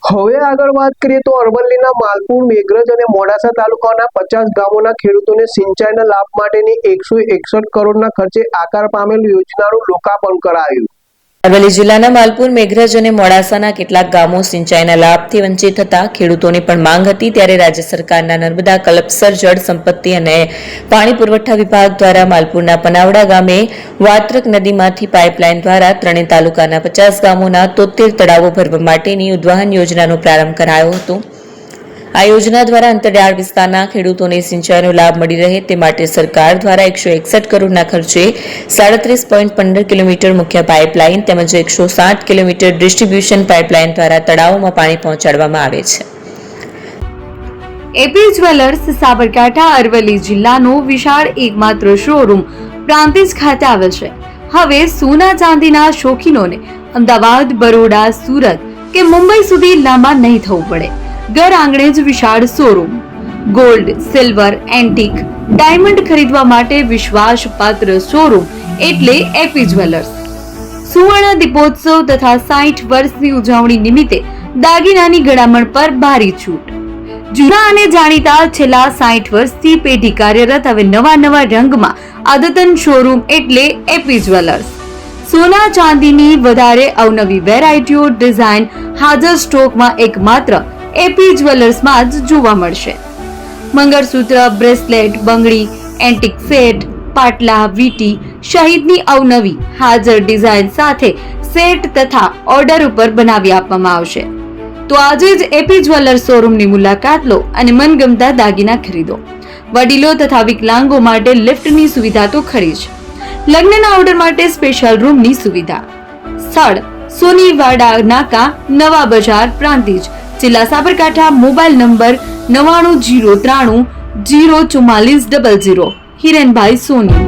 હવે આગળ વાત કરીએ તો અરવલ્લીના માલપુર, મેઘરજ અને મોડાસા તાલુકાના 50 ગામોના ખેડૂતોને સિંચાઈના લાભ માટેની 161 કરોડના ખર્ચે આકાર પામેલ યોજનાનું લોકાર્પણ કરાયું। અરવલ્લી જિલ્લાના માલપુર, મેઘરજ અને મોડાસાના કેટલાક ગામો સિંચાઈના લાભથી વંચિત હતા। ખેડૂતોની પણ માંગ હતી, ત્યારે રાજ્ય સરકારના નર્મદા કલ્પસર જળ સંપત્તિ અને પાણી પુરવઠા વિભાગ દ્વારા માલપુરના પનાવડા ગામે વાત્રક નદીમાંથી પાઇપલાઇન દ્વારા ત્રણેય તાલુકાના 50 ગામોના 73 તળાવો ભરવા માટેની ઉદ્વહન યોજનાનો પ્રારંભ કરાયો હતો। આ યોજના દ્વારા અંતરિયાળ વિસ્તારના ખેડૂતોને સિંચાઈનો લાભ મળી રહે તે માટે સરકાર દ્વારા 161 કરોડના ખર્ચે 37.15 કિલોમીટર મુખ્ય પાઇપલાઇન તેમજ 160 કિલોમીટર ડિસ્ટ્રીબ્યુશન પાઇપલાઇન દ્વારા તળાવોમાં પાણી પહોંચાડવામાં આવે છે। એપી જ્વેલર્સ સાબરકાંઠા અરવલ્લી જિલ્લાનો વિશાળ એકમાત્ર શોરૂમ પ્રાંતિજ ખાતે આવેલ છે। હવે સોના ચાંદીના શોખીનોને અમદાવાદ, બરોડા, સુરત કે મુંબઈ સુધી લાંબા નહીં થવું પડે। ઘર આંગણે જ વિશાળ showroom. Gold, silver, antique, diamond ખરીદવા માટે વિશ્વાસપાત્ર શોરૂમ એટલે એપી જ્વેલર્સ। સુવર્ણ દીપોત્સવ તથા 60 વર્ષની ઉજવણી નિમિત્તે દાગીનાની ગળામણ પર ભારી છૂટ। જૂના અને જાણીતા છેલ્લા 60 વર્ષથી પેઢી કાર્યરત હવે નવા રંગમાં અદ્યતન શોરૂમ એટલે એપી જ્વેલર્સ। સોના ચાંદીની વધારે અવનવી વેરાયટીઓ, ડિઝાઇન હાજર સ્ટોકમાં એકમાત્ર એપી જ્વેલર્સમાં જ જોવા મળશે। મંગળસૂત્ર, બ્રેસલેટ, બંગડી, એન્ટિક સેટ, પાટલા, વીટી સહિતની અવનવી હાજર ડિઝાઇન સાથે સેટ તથા ઓર્ડર ઉપર બનાવી આપવામાં આવશે। તો આજે જ એપી જ્વેલર્સ શોરૂમની મુલાકાત લો અને મનગમતા દાગીના ખરીદો। વડીલો તથા વિકલાંગો માટે લિફ્ટની સુવિધા તો ખરી જ, લગ્નના ઓર્ડર માટે સ્પેશિયલ રૂમની સુવિધા। સ્થળ સોનીવાડા નાકા, નવા બજાર, પ્રાંતિજ, જિલ્લા સાબરકાંઠા। Mobile number 9903004400। હિરેનભાઈ સોની।